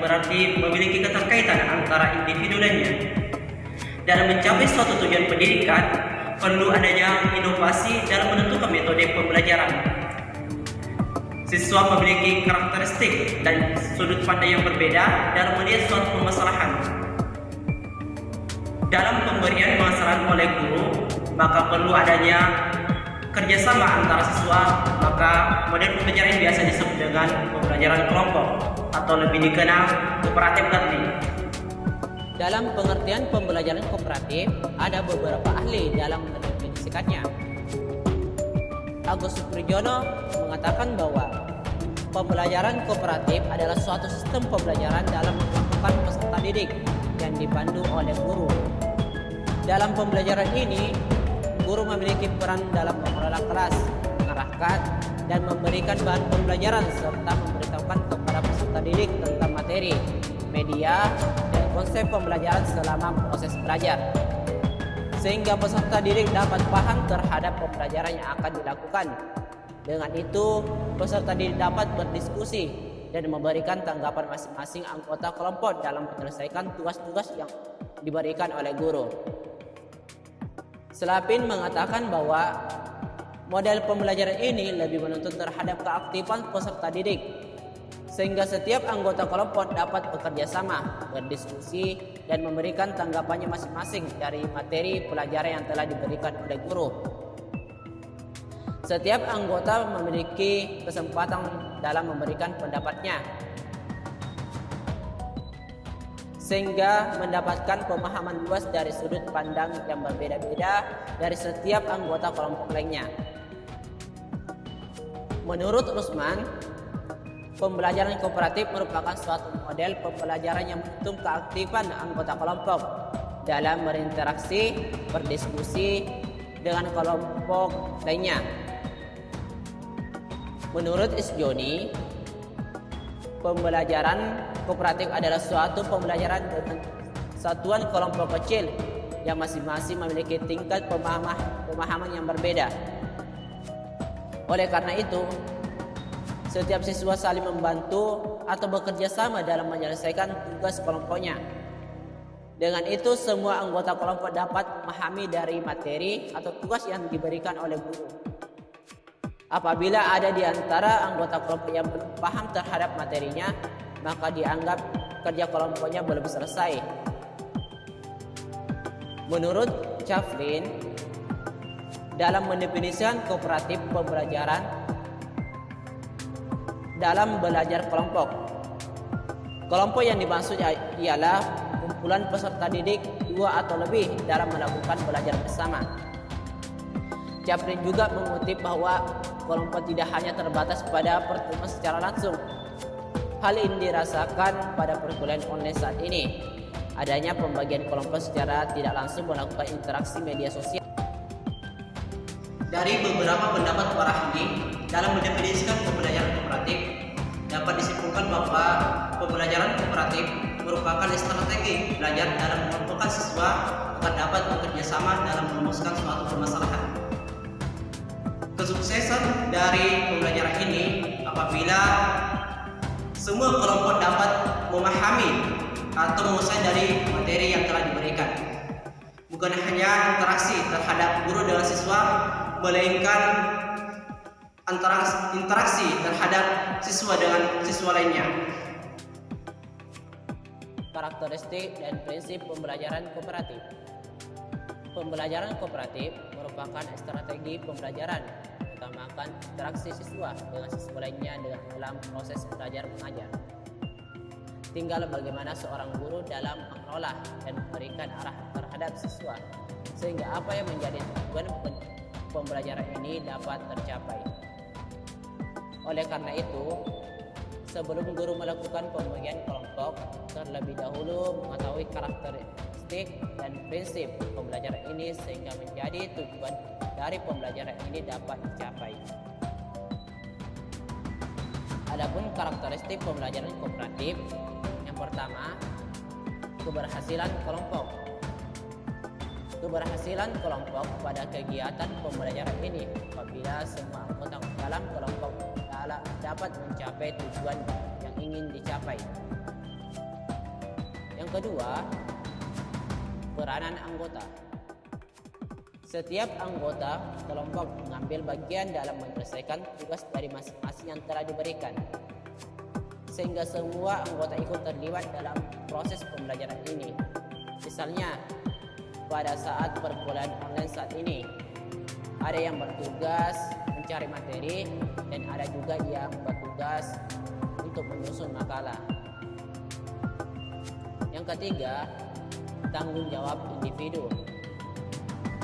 berarti memiliki keterkaitan antara individu lainnya. Dalam mencapai suatu tujuan pendidikan, perlu adanya inovasi dalam menentukan metode pembelajaran. Siswa memiliki karakteristik dan sudut pandang yang berbeda dalam melihat suatu permasalahan. Dalam pemberian permasalahan oleh guru, maka perlu adanya kerjasama antara siswa. Maka model pembelajaran biasa disebut dengan pembelajaran kelompok atau lebih dikenal kooperatif learning. Dalam pengertian pembelajaran kooperatif, ada beberapa ahli dalam mendefinisikannya. Agus Supriyono mengatakan bahwa pembelajaran kooperatif adalah suatu sistem pembelajaran dalam mengumpulkan peserta didik yang dipandu oleh guru. Dalam pembelajaran ini, guru memiliki peran dalam mengelola kelas, mengarahkan, dan memberikan bahan pembelajaran serta memberitahukan kepada peserta didik tentang materi, media, dan konsep pembelajaran selama proses belajar, sehingga peserta didik dapat paham terhadap pembelajaran yang akan dilakukan. Dengan itu, peserta didik dapat berdiskusi dan memberikan tanggapan masing-masing anggota kelompok dalam menyelesaikan tugas-tugas yang diberikan oleh guru. Slapin mengatakan bahwa model pembelajaran ini lebih menuntut terhadap keaktifan peserta didik, sehingga setiap anggota kelompok dapat bekerja sama, berdiskusi, dan memberikan tanggapannya masing-masing dari materi pelajaran yang telah diberikan oleh guru. Setiap anggota memiliki kesempatan dalam memberikan pendapatnya, sehingga mendapatkan pemahaman luas dari sudut pandang yang berbeda-beda dari setiap anggota kelompok lainnya. Menurut Rusman, pembelajaran kooperatif merupakan suatu model pembelajaran yang menuntut keaktifan anggota kelompok dalam berinteraksi, berdiskusi dengan kelompok lainnya. Menurut Isjoni, pembelajaran kooperatif adalah suatu pembelajaran dengan satuan kelompok kecil yang masing-masing memiliki tingkat pemahaman yang berbeda. Oleh karena itu, setiap siswa saling membantu atau bekerja sama dalam menyelesaikan tugas kelompoknya. Dengan itu, semua anggota kelompok dapat memahami dari materi atau tugas yang diberikan oleh guru. Apabila ada di antara anggota kelompok yang belum paham terhadap materinya, maka dianggap kerja kelompoknya belum selesai. Menurut Chaplin, dalam mendefinisikan kooperatif pembelajaran dalam belajar kelompok, kelompok yang dimaksud ialah kumpulan peserta didik 2 atau lebih dalam melakukan belajar bersama. Chaplin juga mengutip bahwa kelompok tidak hanya terbatas pada pertemuan secara langsung. Hal ini dirasakan pada perkuliahan online saat ini. Adanya pembagian kelompok secara tidak langsung melakukan interaksi media sosial. Dari beberapa pendapat para ahli dalam mendefinisikan pembelajaran kooperatif, dapat disimpulkan bahwa pembelajaran kooperatif merupakan strategi belajar dalam mengumpulkan siswa agar dapat bekerja sama dalam merumuskan suatu permasalahan. Kesuksesan dari pembelajaran ini apabila semua kelompok dapat memahami atau menguasai dari materi yang telah diberikan. Bukan hanya interaksi terhadap guru dengan siswa, melainkan interaksi terhadap siswa dengan siswa lainnya. Karakteristik dan prinsip pembelajaran kooperatif. Pembelajaran kooperatif merupakan strategi pembelajaran mengutamakan interaksi siswa dengan siswa lainnya dalam proses belajar mengajar. Tinggal bagaimana seorang guru dalam mengelola dan memberikan arah terhadap siswa, sehingga apa yang menjadi tujuan pembelajaran ini dapat tercapai. Oleh karena itu, sebelum guru melakukan pembagian kelompok, terlebih dahulu mengetahui karakteristik dan prinsip pembelajaran ini sehingga menjadi tujuan dari pembelajaran ini dapat dicapai. Adapun karakteristik pembelajaran kooperatif, yang pertama, keberhasilan kelompok. Keberhasilan kelompok pada kegiatan pembelajaran ini apabila semua anggota dalam kelompok dapat mencapai tujuan yang ingin dicapai. Yang kedua, peranan anggota. Setiap anggota kelompok mengambil bagian dalam menyelesaikan tugas dari masing-masing yang telah diberikan, sehingga semua anggota ikut terlibat dalam proses pembelajaran ini. Misalnya, pada saat perkuliahan online saat ini, ada yang bertugas mencari materi dan ada juga yang bertugas untuk menyusun makalah. Yang ketiga, tanggung jawab individu.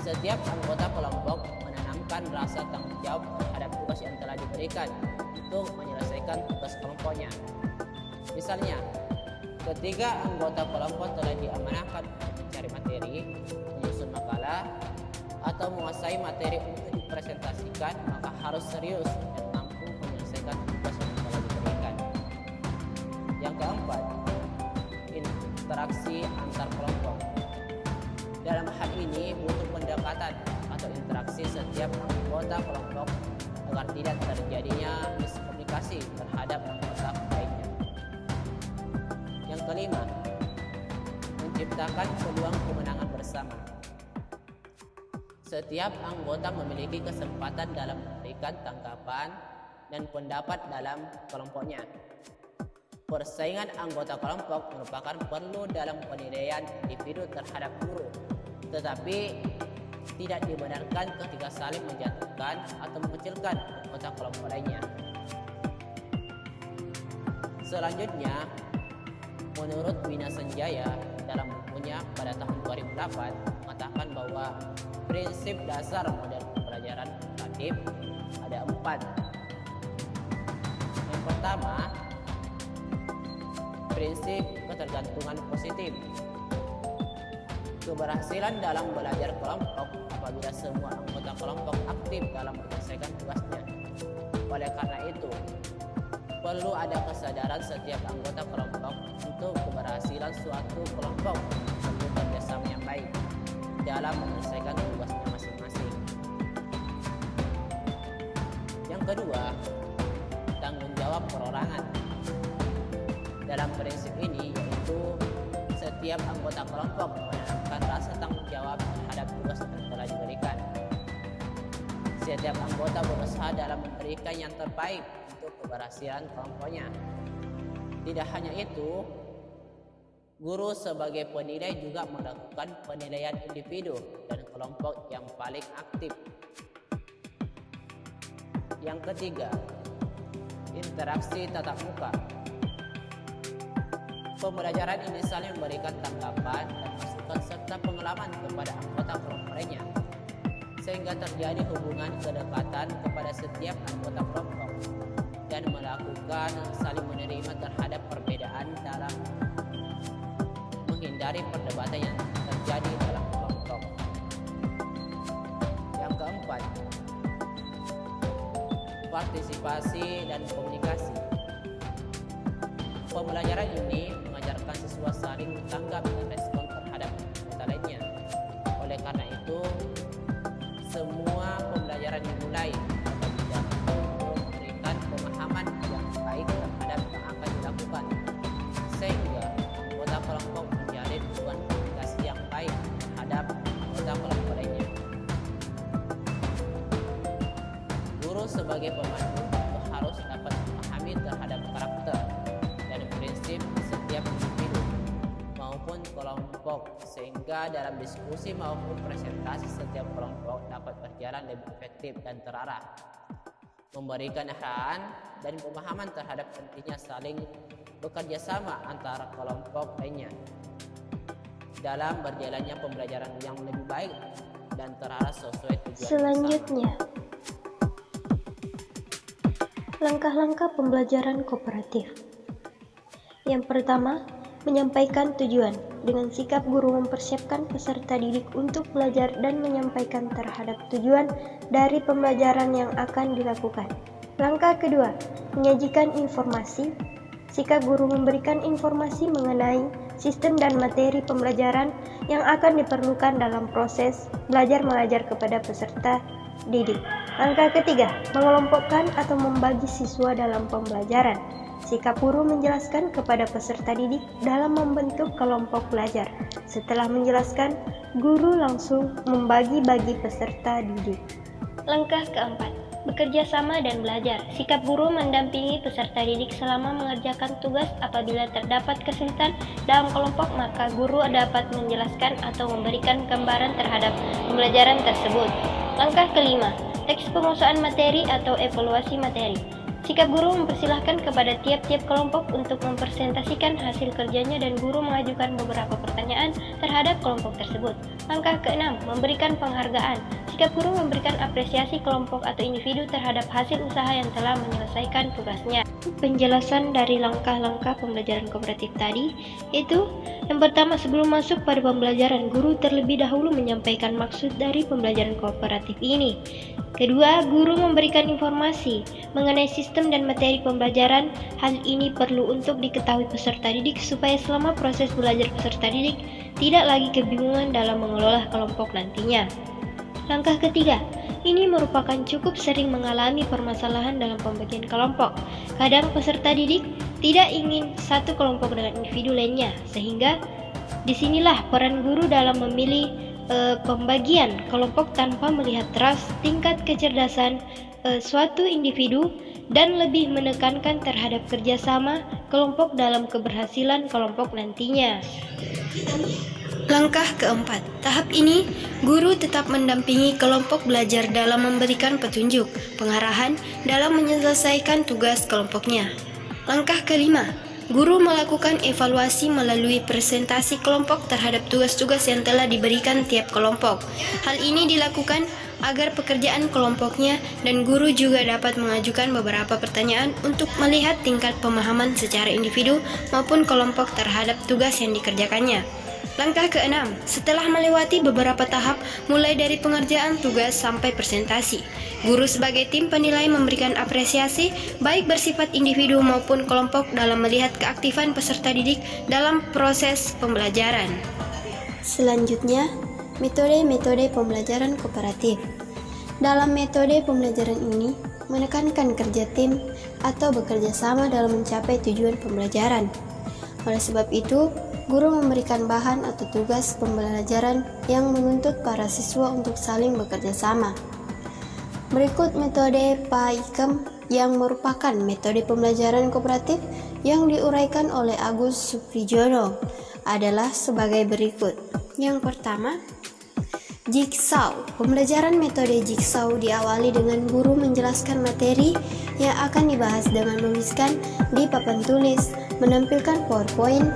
Setiap anggota kelompok menanamkan rasa tanggung jawab terhadap tugas yang telah diberikan untuk menyelesaikan tugas kelompoknya. Misalnya, ketika anggota kelompok telah diamanahkan mencari materi, menyusun makalah, atau menguasai materi untuk dipresentasikan, maka harus serius dan mampu menyelesaikan tugas yang telah diberikan. Yang keempat, interaksi antar kelompok. Dalam hal ini butuh pendekatan atau interaksi setiap anggota kelompok agar tidak terjadinya miskomunikasi terhadap anggota lainnya. Yang kelima, menciptakan peluang kemenangan bersama. Setiap anggota memiliki kesempatan dalam memberikan tanggapan dan pendapat dalam kelompoknya. Persaingan anggota kelompok merupakan perlu dalam penilaian individu terhadap guru, tetapi tidak dibenarkan ketika saling menjatuhkan atau mengecilkan anggota kelompok lainnya. Selanjutnya, menurut Wina Sanjaya dalam bukunya pada tahun 2008 mengatakan bahwa prinsip dasar model pembelajaran kooperatif ada 4. Yang pertama, prinsip ketergantungan positif. Keberhasilan dalam belajar kelompok apabila semua anggota kelompok aktif dalam menyelesaikan tugasnya. Oleh karena itu, perlu ada kesadaran setiap anggota kelompok untuk keberhasilan suatu kelompok perlu kerjasama yang baik dalam menyelesaikan tugasnya masing-masing. Yang kedua, tanggung jawab perorangan. Dalam prinsip ini yaitu setiap anggota kelompok menanamkan rasa tanggung jawab terhadap tugas yang telah diberikan. Setiap anggota berusaha dalam memberikan yang terbaik untuk keberhasilan kelompoknya. Tidak hanya itu, guru sebagai penilai juga melakukan penilaian individu dan kelompok yang paling aktif. Yang ketiga, interaksi tatap muka. Pembelajaran ini saling memberikan tanggapan dan masukan serta pengalaman kepada anggota kelompok lainnya, sehingga terjadi hubungan kedekatan kepada setiap anggota kelompok dan melakukan saling menerima terhadap perbedaan dalam menghindari perdebatan yang terjadi dalam kelompok. Yang keempat, partisipasi dan komunikasi. Pembelajaran ini mengajarkan siswa saling tanggap dan respon terhadap anggota lainnya. Oleh karena itu, semua pembelajaran dimulai agar didapat untuk memberikan pemahaman yang baik terhadap yang akan dilakukan, sehingga anggota kelompok menjalin hubungan komunikasi yang baik terhadap anggota kelompok lainnya. Guru sebagai pemandu harus dapat memahami terhadap karakter dan prinsip setiap individu maupun kelompok, sehingga dalam diskusi maupun presentasi setiap kelompok dapat berjalan lebih efektif dan terarah, memberikan arahan dan pemahaman terhadap pentingnya saling bekerja sama antara kelompok lainnya dalam berjalannya pembelajaran yang lebih baik dan terarah sesuai tujuan. Selanjutnya, langkah-langkah pembelajaran kooperatif. Yang pertama, menyampaikan tujuan. Dengan sikap guru mempersiapkan peserta didik untuk belajar dan menyampaikan terhadap tujuan dari pembelajaran yang akan dilakukan. Langkah kedua, menyajikan informasi. Sikap guru memberikan informasi mengenai sistem dan materi pembelajaran yang akan diperlukan dalam proses belajar mengajar kepada peserta didik. Langkah ketiga, mengelompokkan atau membagi siswa dalam pembelajaran. sikap guru menjelaskan kepada peserta didik dalam membentuk kelompok belajar. Setelah menjelaskan, guru langsung membagi-bagi peserta didik. Langkah keempat, bekerja sama dan belajar. Sikap guru mendampingi peserta didik selama mengerjakan tugas. Apabila terdapat kesulitan dalam kelompok, maka guru dapat menjelaskan atau memberikan gambaran terhadap pembelajaran tersebut. Langkah kelima, teks penguasaan materi atau evaluasi materi. Sikap guru mempersilahkan kepada tiap-tiap kelompok untuk mempresentasikan hasil kerjanya dan guru mengajukan beberapa pertanyaan terhadap kelompok tersebut. Langkah keenam, memberikan penghargaan. Sikap guru memberikan apresiasi kelompok atau individu terhadap hasil usaha yang telah menyelesaikan tugasnya. Penjelasan dari langkah-langkah pembelajaran kooperatif tadi, yaitu yang pertama, sebelum masuk pada pembelajaran, guru terlebih dahulu menyampaikan maksud dari pembelajaran kooperatif ini. Kedua, guru memberikan informasi mengenai sistem dan materi pembelajaran. Hal ini perlu untuk diketahui peserta didik supaya selama proses belajar peserta didik tidak lagi kebingungan dalam mengelola kelompok nantinya. Langkah ketiga, ini merupakan cukup sering mengalami permasalahan dalam pembagian kelompok. Kadang peserta didik tidak ingin satu kelompok dengan individu lainnya, sehingga disinilah peran guru dalam memilih pembagian kelompok tanpa melihat ras, tingkat kecerdasan suatu individu, dan lebih menekankan terhadap kerjasama kelompok dalam keberhasilan kelompok nantinya. Langkah keempat, tahap ini guru tetap mendampingi kelompok belajar dalam memberikan petunjuk, pengarahan dalam menyelesaikan tugas kelompoknya. Langkah kelima, guru melakukan evaluasi melalui presentasi kelompok terhadap tugas-tugas yang telah diberikan tiap kelompok. Hal ini dilakukan agar pekerjaan kelompoknya dan guru juga dapat mengajukan beberapa pertanyaan untuk melihat tingkat pemahaman secara individu maupun kelompok terhadap tugas yang dikerjakannya. Langkah keenam, setelah melewati beberapa tahap mulai dari pengerjaan tugas sampai presentasi, guru sebagai tim penilai memberikan apresiasi baik bersifat individu maupun kelompok dalam melihat keaktifan peserta didik dalam proses pembelajaran. Selanjutnya, metode-metode pembelajaran kooperatif. Dalam metode pembelajaran ini, menekankan kerja tim atau bekerja sama dalam mencapai tujuan pembelajaran. Oleh sebab itu, guru memberikan bahan atau tugas pembelajaran yang menuntut para siswa untuk saling bekerja sama. Berikut metode PAIKEM yang merupakan metode pembelajaran kooperatif yang diuraikan oleh Agus Suprijono adalah sebagai berikut. Yang pertama, Jigsaw. Pembelajaran metode Jigsaw diawali dengan guru menjelaskan materi yang akan dibahas dengan menuliskan di papan tulis, menampilkan PowerPoint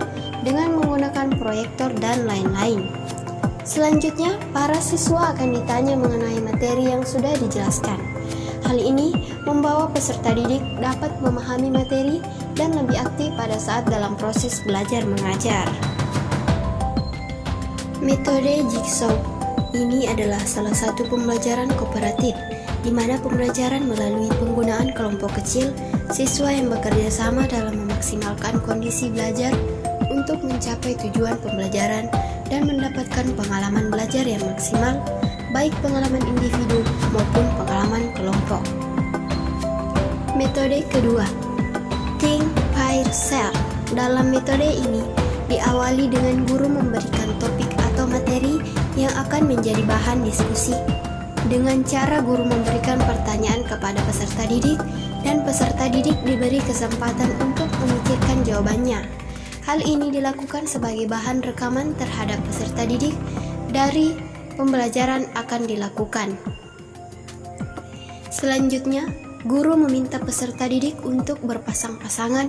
dengan menggunakan proyektor dan lain-lain. Selanjutnya, para siswa akan ditanya mengenai materi yang sudah dijelaskan. Hal ini membawa peserta didik dapat memahami materi dan lebih aktif pada saat dalam proses belajar mengajar. Metode Jigsaw ini adalah salah satu pembelajaran kooperatif di mana pembelajaran melalui penggunaan kelompok kecil, siswa yang bekerja sama dalam memaksimalkan kondisi belajar untuk mencapai tujuan pembelajaran dan mendapatkan pengalaman belajar yang maksimal, baik pengalaman individu maupun pengalaman kelompok. Metode kedua, Think, Pair, Share. Dalam metode ini, diawali dengan guru memberikan topik atau materi yang akan menjadi bahan diskusi. Dengan cara guru memberikan pertanyaan kepada peserta didik dan peserta didik diberi kesempatan untuk memikirkan jawabannya. Hal ini dilakukan sebagai bahan rekaman terhadap peserta didik dari pembelajaran akan dilakukan. Selanjutnya, guru meminta peserta didik untuk berpasang-pasangan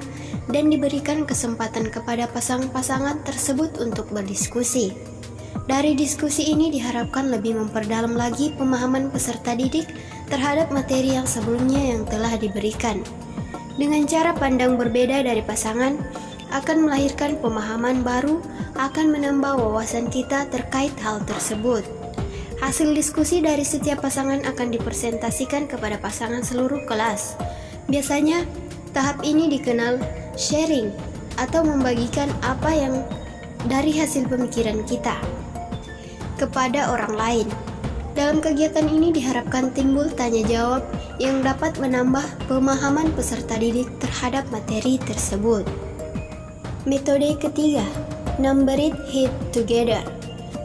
dan diberikan kesempatan kepada pasang-pasangan tersebut untuk berdiskusi. Dari diskusi ini diharapkan lebih memperdalam lagi pemahaman peserta didik terhadap materi yang sebelumnya yang telah diberikan. Dengan cara pandang berbeda dari pasangan, akan melahirkan pemahaman baru, akan menambah wawasan kita terkait hal tersebut. Hasil diskusi dari setiap pasangan akan dipresentasikan kepada pasangan seluruh kelas. Biasanya, tahap ini dikenal sharing atau membagikan apa yang dari hasil pemikiran kita kepada orang lain. Dalam kegiatan ini diharapkan timbul tanya jawab yang dapat menambah pemahaman peserta didik terhadap materi tersebut. Metode ketiga, Number It Together.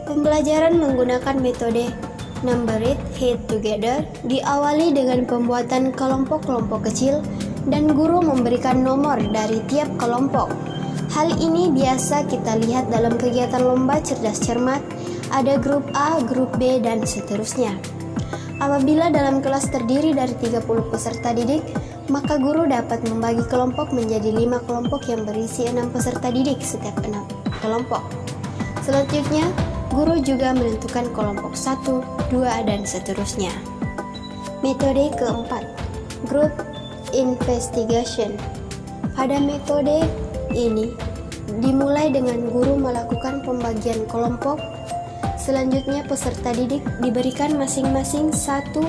Pembelajaran menggunakan metode Number It Together diawali dengan pembuatan kelompok-kelompok kecil dan guru memberikan nomor dari tiap kelompok. Hal ini biasa kita lihat dalam kegiatan lomba cerdas cermat, ada grup A, grup B, dan seterusnya. Apabila dalam kelas terdiri dari 30 peserta didik, maka guru dapat membagi kelompok menjadi 5 kelompok yang berisi 6 peserta didik setiap 6 kelompok. Selanjutnya, guru juga menentukan kelompok 1, 2, dan seterusnya. Metode keempat, Group Investigation. Pada metode ini dimulai dengan guru melakukan pembagian kelompok. Selanjutnya peserta didik diberikan masing-masing satu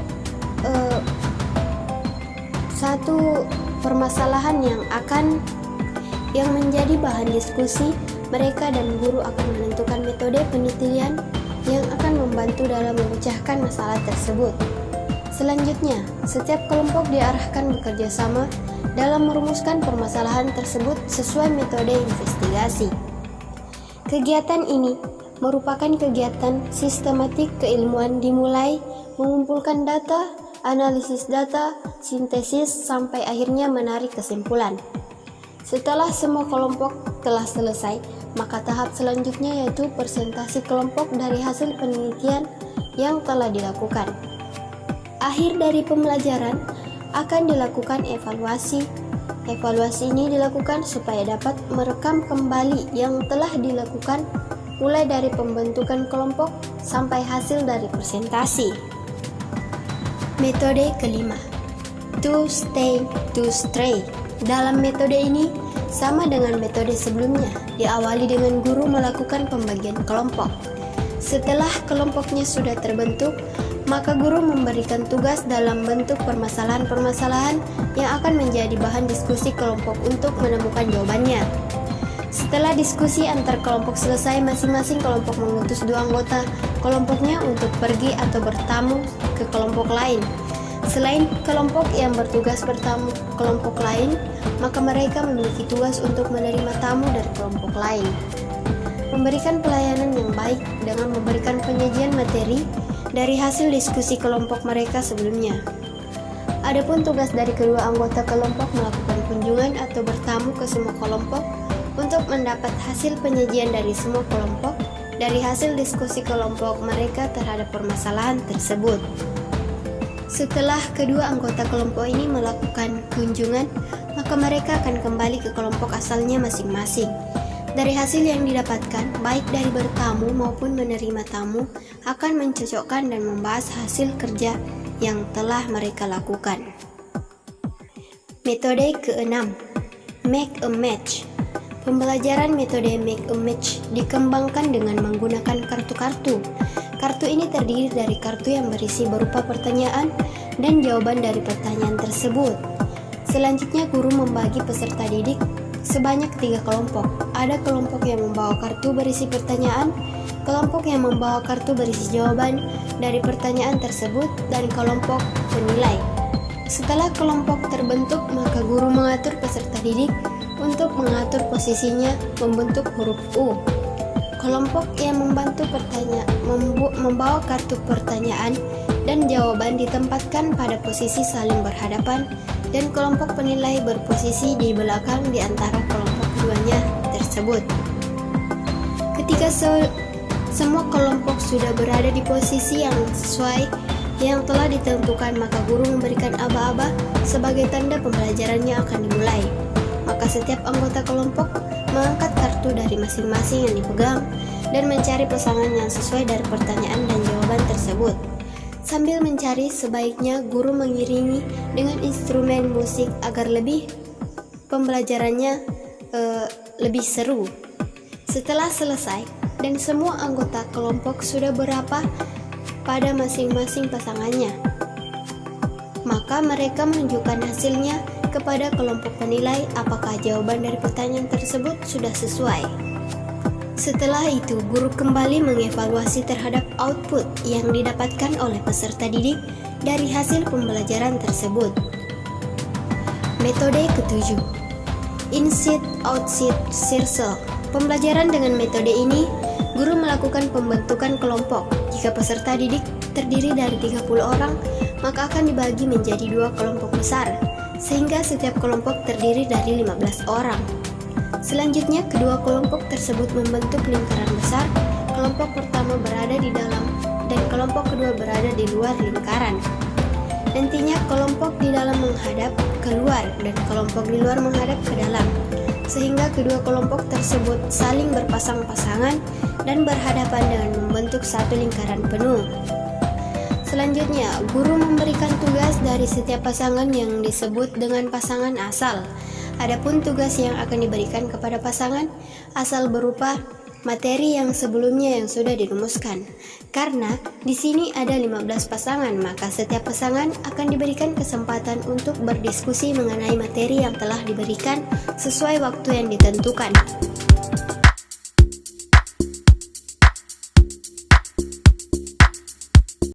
permasalahan yang menjadi bahan diskusi. Mereka dan guru akan menentukan metode penelitian yang akan membantu dalam memecahkan masalah tersebut. Selanjutnya, setiap kelompok diarahkan bekerja sama dalam merumuskan permasalahan tersebut sesuai metode investigasi. Kegiatan ini merupakan kegiatan sistematik keilmuan dimulai mengumpulkan data, analisis data, sintesis, sampai akhirnya menarik kesimpulan. Setelah semua kelompok telah selesai, maka tahap selanjutnya yaitu presentasi kelompok dari hasil penelitian yang telah dilakukan. Akhir dari pembelajaran akan dilakukan evaluasi. Evaluasi ini dilakukan supaya dapat merekam kembali yang telah dilakukan mulai dari pembentukan kelompok sampai hasil dari presentasi. Metode kelima, To Stray. Dalam metode ini sama dengan metode sebelumnya, diawali dengan guru melakukan pembagian kelompok. Setelah kelompoknya sudah terbentuk, maka guru memberikan tugas dalam bentuk permasalahan-permasalahan yang akan menjadi bahan diskusi kelompok untuk menemukan jawabannya. Setelah diskusi antar kelompok selesai, masing-masing kelompok mengutus 2 anggota kelompoknya untuk pergi atau bertamu ke kelompok lain. Selain kelompok yang bertugas bertamu kelompok lain, maka mereka memiliki tugas untuk menerima tamu dari kelompok lain. Memberikan pelayanan yang baik dengan memberikan penyajian materi dari hasil diskusi kelompok mereka sebelumnya. Adapun tugas dari kedua anggota kelompok melakukan kunjungan atau bertamu ke semua kelompok untuk mendapat hasil penyajian dari semua kelompok dari hasil diskusi kelompok mereka terhadap permasalahan tersebut. Setelah kedua anggota kelompok ini melakukan kunjungan, maka mereka akan kembali ke kelompok asalnya masing-masing. Dari hasil yang didapatkan, baik dari bertamu maupun menerima tamu, akan mencocokkan dan membahas hasil kerja yang telah mereka lakukan. Metode keenam, Make a Match. Pembelajaran metode Make a Match dikembangkan dengan menggunakan kartu-kartu. Kartu ini terdiri dari kartu yang berisi berupa pertanyaan dan jawaban dari pertanyaan tersebut. Selanjutnya guru membagi peserta didik sebanyak 3 kelompok. Ada kelompok yang membawa kartu berisi pertanyaan, kelompok yang membawa kartu berisi jawaban dari pertanyaan tersebut, dan kelompok penilai. Setelah kelompok terbentuk, maka guru mengatur peserta didik untuk mengatur posisinya membentuk huruf U. Kelompok yang membawa kartu pertanyaan dan jawaban ditempatkan pada posisi saling berhadapan, dan kelompok penilai berposisi di belakang di antara kelompok keduanya tersebut. Ketika semua kelompok sudah berada di posisi yang sesuai yang telah ditentukan, maka guru memberikan aba-aba sebagai tanda pembelajarannya akan dimulai. Maka setiap anggota kelompok mengangkat kartu dari masing-masing yang dipegang dan mencari pasangan yang sesuai dari pertanyaan dan jawaban tersebut. Sambil mencari, sebaiknya guru mengiringi dengan instrumen musik agar pembelajarannya lebih seru. Setelah selesai dan semua anggota kelompok sudah berapa pada masing-masing pasangannya, maka mereka menunjukkan hasilnya kepada kelompok penilai apakah jawaban dari pertanyaan tersebut sudah sesuai. Setelah itu, guru kembali mengevaluasi terhadap output yang didapatkan oleh peserta didik dari hasil pembelajaran tersebut. Metode ketujuh, Insight-Outside Circle. Pembelajaran dengan metode ini, guru melakukan pembentukan kelompok. Jika peserta didik terdiri dari 30 orang, maka akan dibagi menjadi 2 kelompok besar, sehingga setiap kelompok terdiri dari 15 orang. Selanjutnya, kedua kelompok tersebut membentuk lingkaran besar. Kelompok pertama berada di dalam dan kelompok kedua berada di luar lingkaran. Nantinya kelompok di dalam menghadap keluar dan kelompok di luar menghadap ke dalam, sehingga kedua kelompok tersebut saling berpasang-pasangan dan berhadapan dengan membentuk satu lingkaran penuh. Selanjutnya, guru memberikan tugas dari setiap pasangan yang disebut dengan pasangan asal. Adapun tugas yang akan diberikan kepada pasangan asal berupa materi yang sebelumnya yang sudah dirumuskan. Karena di sini ada 15 pasangan, maka setiap pasangan akan diberikan kesempatan untuk berdiskusi mengenai materi yang telah diberikan sesuai waktu yang ditentukan.